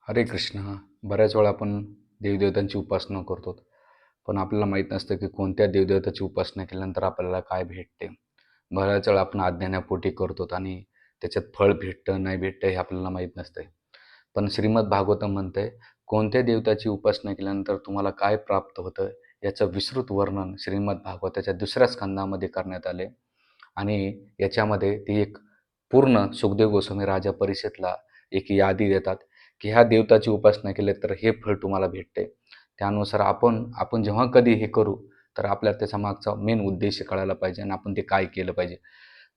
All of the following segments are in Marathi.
हरे कृष्ण. बऱ्याच वेळा आपण देवदेवतांची उपासना करतो. पण आपल्याला माहीत नसतं की कोणत्या देवदेवताची उपासना केल्यानंतर आपल्याला काय भेटते. बऱ्याच वेळा आपण अज्ञानापोटी करतो आणि त्याच्यात फळ भेटतं, नाही भेटतं हे आपल्याला माहीत नसतं. पण श्रीमद भागवतम म्हणतंय, कोणत्या देवताची उपासना केल्यानंतर तुम्हाला काय प्राप्त होतं, याचं विस्तृत वर्णन श्रीमद भागवताच्या 2ऱ्या स्कंदामध्ये करण्यात आले. आणि याच्यामध्ये ती एक पूर्ण सुखदेव गोस्वामी राजा परीक्षितला एक यादी देतात, की ह्या देवताची उपासना केली तर हे फळ तुम्हाला भेटते. त्यानुसार आपण आपण जेव्हा कधी हे करू, तर आपल्याला त्याच्या मागचा मेन उद्देश कळायला पाहिजे आणि आपण ते काय केलं पाहिजे.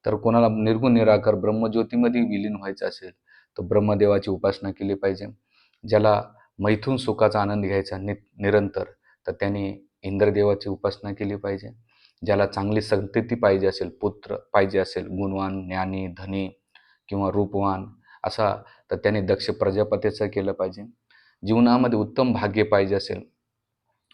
तर कोणाला निर्गुण निराकार ब्रह्मज्योतीमध्ये विलीन व्हायचं असेल, तर ब्रह्मदेवाची उपासना केली पाहिजे. ज्याला मैथून सुखाचा आनंद घ्यायचा निरंतर, तर त्याने इंद्रदेवाची उपासना केली पाहिजे. ज्याला चांगली संतती पाहिजे असेल, पुत्र पाहिजे असेल, गुणवान, ज्ञानी, धनी किंवा रूपवान असा, तर त्याने दक्ष प्रजापतीचं केलं पाहिजे. जीवनामध्ये उत्तम भाग्य पाहिजे असेल,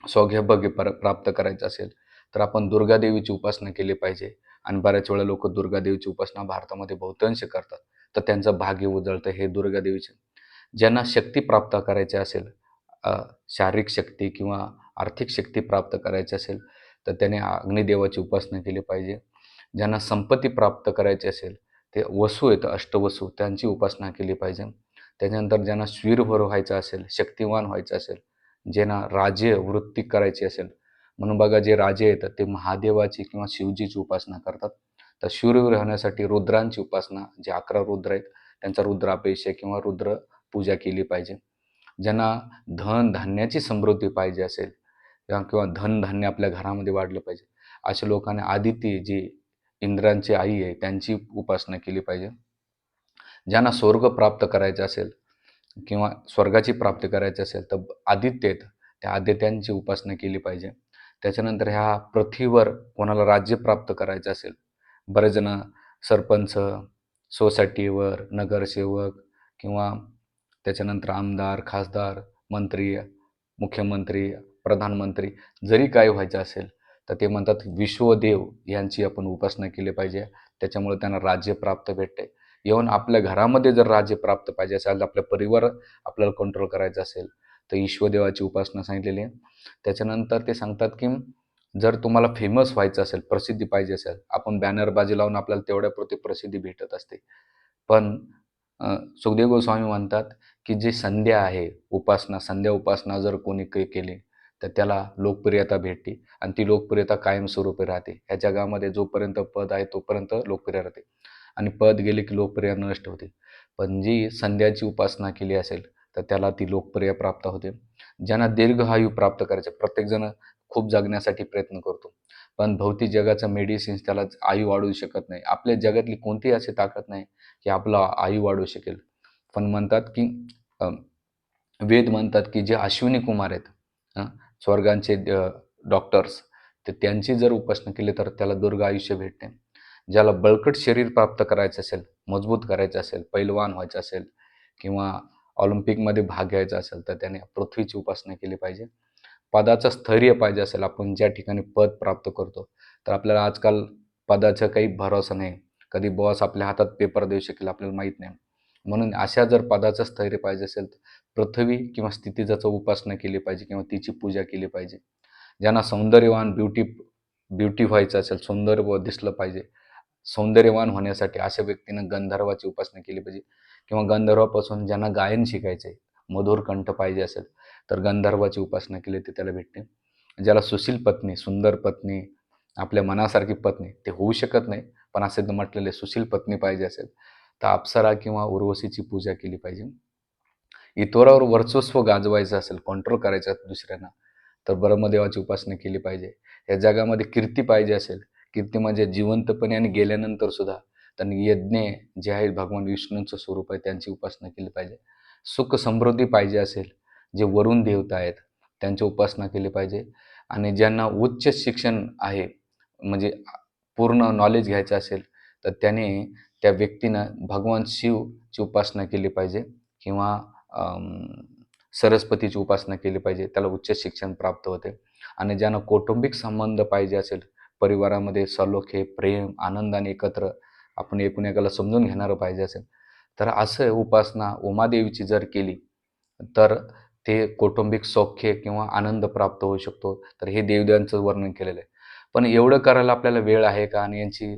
सौभाग्य प्राप्त करायचं असेल, तर आपण दुर्गादेवीची उपासना केली पाहिजे. आणि बऱ्याच वेळा लोक दुर्गादेवीची उपासना भारतामध्ये बहुतांश करतात, तर त्यांचं भाग्य उजळतं हे दुर्गादेवीचे. ज्यांना शक्ती प्राप्त करायची असेल, अ, शारीरिक शक्ती किंवा आर्थिक शक्ती प्राप्त करायची असेल, तर त्याने अग्निदेवाची उपासना केली पाहिजे. ज्यांना संपत्ती प्राप्त करायची असेल, ते वसू आहेत अष्टवसू, त्यांची उपासना केली पाहिजे. त्याच्यानंतर ज्यांना शूरवीर व्हायचं असेल, शक्तिवान व्हायचं असेल, ज्यांना राज्य वृत्ती करायची असेल, म्हणून बघा जे राजे आहेत ते महादेवाची किंवा शिवजीची उपासना करतात. तर शूरवीर होण्यासाठी रुद्रांची उपासना, जे 11 रुद्र आहेत त्यांचा रुद्राभिषेक किंवा रुद्र पूजा केली पाहिजे. ज्यांना धन धान्याची समृद्धी पाहिजे असेल किंवा धनधान्य आपल्या घरामध्ये वाढलं पाहिजे, अशा लोकांनी आदिती जी इंद्रांची आई आहे त्यांची उपासना केली पाहिजे. ज्यांना स्वर्ग प्राप्त करायचं असेल किंवा स्वर्गाची प्राप्ती करायची असेल, तर आदित्य आहेत, त्या आदित्यांची उपासना केली पाहिजे. त्याच्यानंतर ह्या पृथ्वीवर कोणाला राज्य प्राप्त करायचं असेल, बरेच जण सरपंच, सोसायटीवर नगरसेवक किंवा त्याच्यानंतर आमदार, खासदार, मंत्री, मुख्यमंत्री, प्रधानमंत्री जरी काय व्हायचं असेल, तर ते म्हणतात विश्वदेव यांची आपण उपासना केली पाहिजे. त्याच्यामुळे त्यांना राज्य प्राप्त भेटते. इव्हन आपल्या घरामध्ये जर राज्य प्राप्त पाहिजे असेल, आपल्या परिवार आपल्याला कंट्रोल करायचं असेल, तर ईश्वरदेवाची उपासना सांगितलेली आहे. त्याच्यानंतर ते सांगतात की जर तुम्हाला फेमस व्हायचं असेल, प्रसिद्धी पाहिजे असेल, आपण बॅनरबाजी लावून आपल्याला तेवढ्यापुरती प्रसिद्धी भेटत असते. पण सुखदेव गोस्वामी म्हणतात की जी संध्या आहे उपासना, संध्या उपासना जर कोणी केली, तर त्याला लोकप्रियता भेटते आणि ती लोकप्रियता कायमस्वरूपी राहते. ह्या जगामध्ये जोपर्यंत पद आहे तोपर्यंत लोकप्रिय राहते आणि पद गेले की लोकप्रियता नष्ट होते. पण जी संध्याची उपासना केली असेल, तर त्याला ती लोकप्रिय प्राप्त होते. ज्यांना दीर्घायू प्राप्त करायचे, प्रत्येकजण खूप जगण्यासाठी प्रयत्न करतो, पण भौतिक जगाचं मेडिसिन्स त्याला आयु वाढवू शकत नाही. आपल्या जगातली कोणतीही अशी ताकद नाही की आपला आयु वाढवू शकेल. पण म्हणतात की अ, वेद म्हणतात की जे अश्विनी कुमार आहेत, हं, स्वर्गांचे डॉक्टर्स, तर त्यांची जर उपासना केली तर त्याला दीर्घ आयुष्य भेटते. ज्याला बळकट शरीर प्राप्त करायचं असेल, मजबूत करायचं असेल, पैलवान व्हायचं असेल किंवा ऑलिम्पिकमध्ये भाग घ्यायचा असेल, तर त्याने पृथ्वीची उपासना केली पाहिजे. पदाचं स्थैर्य पाहिजे असेल, आपण ज्या ठिकाणी पद प्राप्त करतो, तर आपल्याला आजकाल पदाचा काही भरोसा नाही. कधी बॉस आपल्या हातात पेपर देऊ शकेल आपल्याला माहीत नाही. म्हणून अशा जर पदाचं स्थैर्य पाहिजे असेल, तर पृथ्वी किंवा स्थितीजाचं उपासना केली पाहिजे किंवा तिची पूजा केली पाहिजे. ज्यांना सौंदर्यवान ब्युटी व्हायचं असेल, सौंदर्य दिसलं पाहिजे, सौंदर्यवान होण्यासाठी अशा व्यक्तीनं गंधर्वाची उपासना केली पाहिजे किंवा गंधर्वापासून ज्यांना गायन शिकायचं आहे, मधुर कंठ पाहिजे असेल, तर गंधर्वाची उपासना केली तर त्याला भेटते. ज्याला सुशील पत्नी, सुंदर पत्नी, आपल्या मनासारखी पत्नी ते होऊ शकत नाही, पण असे म्हटलेले सुशील पत्नी पाहिजे असेल, तर अप्सरा किंवा उर्वशीची पूजा केली पाहिजे. इतरांवर वर्चस्व गाजवायचं असेल, कंट्रोल करायचं असेल दुसऱ्यांना, तर ब्रह्मदेवाची उपासना केली पाहिजे. या जगामध्ये कीर्ती पाहिजे असेल, कीर्ती म्हणजे जिवंतपणे आणि गेल्यानंतर सुद्धा, त्यांनी यज्ञ जे आहेत भगवान विष्णूंचं स्वरूप आहे त्यांची उपासना केली पाहिजे. सुख समृद्धी पाहिजे असेल, जे वरुण देवता आहेत त्यांची उपासना केली पाहिजे. आणि ज्यांना उच्च शिक्षण आहे, म्हणजे पूर्ण नॉलेज घ्यायचं असेल, तर त्याने त्या व्यक्तीनं भगवान शिवची उपासना केली पाहिजे किंवा सरस्वतीची उपासना केली पाहिजे. त्याला उच्च शिक्षण प्राप्त होते. आणि ज्यांना कौटुंबिक संबंध पाहिजे असेल, परिवारामध्ये सलोखे, प्रेम, आनंदाने एकत्र आपण एकमेकाला समजून घेणारं पाहिजे असेल, तर असं उपासना उमादेवीची जर केली, तर ते कौटुंबिक सौख्य किंवा आनंद प्राप्त होऊ शकतो. तर हे देवदेवांचं वर्णन केलेलं आहे. पण एवढं करायला आपल्याला वेळ आहे का? आणि यांची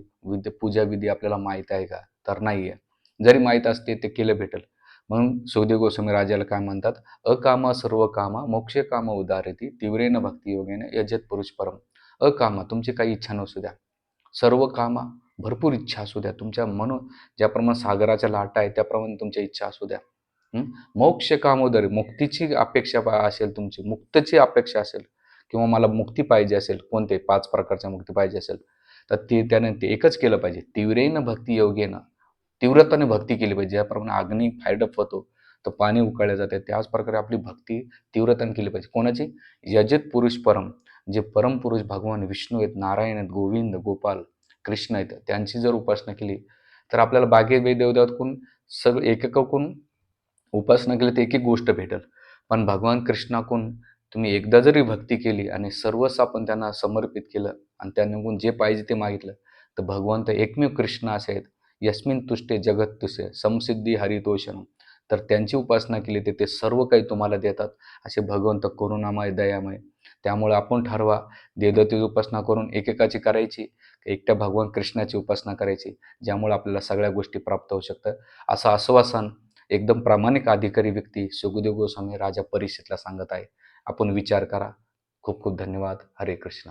पूजाविधी आपल्याला माहीत आहे का? तर नाही आहे. जरी माहीत असते ते केलं भेटेल. म्हणून सुखदेव गोस्वामी राजाला काय म्हणतात? "अकामा सर्व कामा मोक्षे कामा उदारती तीव्रेन भक्तियोगेन यजेत पुरुष परम." अकामा तुमची काही इच्छा नसू द्या. सर्व कामा भरपूर इच्छा असू द्या. तुमच्या ज्याप्रमाणे सागराच्या लाटा आहेत त्याप्रमाणे तुमच्या इच्छा असू द्या. हं. मोक्ष कामोदरी मुक्तीची अपेक्षा असेल तुमची, मुक्तीची अपेक्षा असेल किंवा मला मुक्ती पाहिजे असेल, कोणते 5 प्रकारच्या मुक्ती पाहिजे असेल, तर त्याने ते एकच केलं पाहिजे. तीव्रेन भक्ती योगेन तीव्रतेने भक्ती केली पाहिजे. ज्याप्रमाणे अग्नी फायडअप होतो, तर पाणी उकळलं जाते. त्याच प्रकारे आपली भक्ती तीव्रतेने केली पाहिजे. कोणाची? यजित पुरुष परम. जे परमपुरुष भगवान विष्णू आहेत, नारायण आहेत, गोविंद, गोपाल, कृष्ण आहेत, त्यांची जर उपासना केली, तर आपल्याला बाकी देवदेवतांकडून सगळं एकेकाकडून उपासना केली तर एक-एक गोष्ट भेटेल. पण भगवान कृष्णाकडून तुम्ही एकदा जरी भक्ती केली आणि सर्वच आपण त्यांना समर्पित केलं आणि त्यांच्याकडून जे पाहिजे ते मागितलं, तर भगवंत एकमेव कृष्ण असे आहेत, "यस्मिन् तुष्टे जगत्तुष्टे संसिद्धी हरितोषणं." तर त्यांची उपासना केली तर ते सर्व काही तुम्हाला देतात. असे भगवंत करुणामय, दयामय. त्यामुळे आपण ठरवा, देवदेवतेची उपासना करून एकेकाची करायची, एकट्या भगवान कृष्णाची उपासना करायची, ज्यामुळे आपल्याला सगळ्या गोष्टी प्राप्त होऊ शकतात. असं आश्वासन एकदम प्रामाणिक अधिकारी व्यक्ती सुखदेव गोस्वामी राजा परीक्षितला सांगत आहे. आपण विचार करा. खूप खूप धन्यवाद. हरे कृष्ण.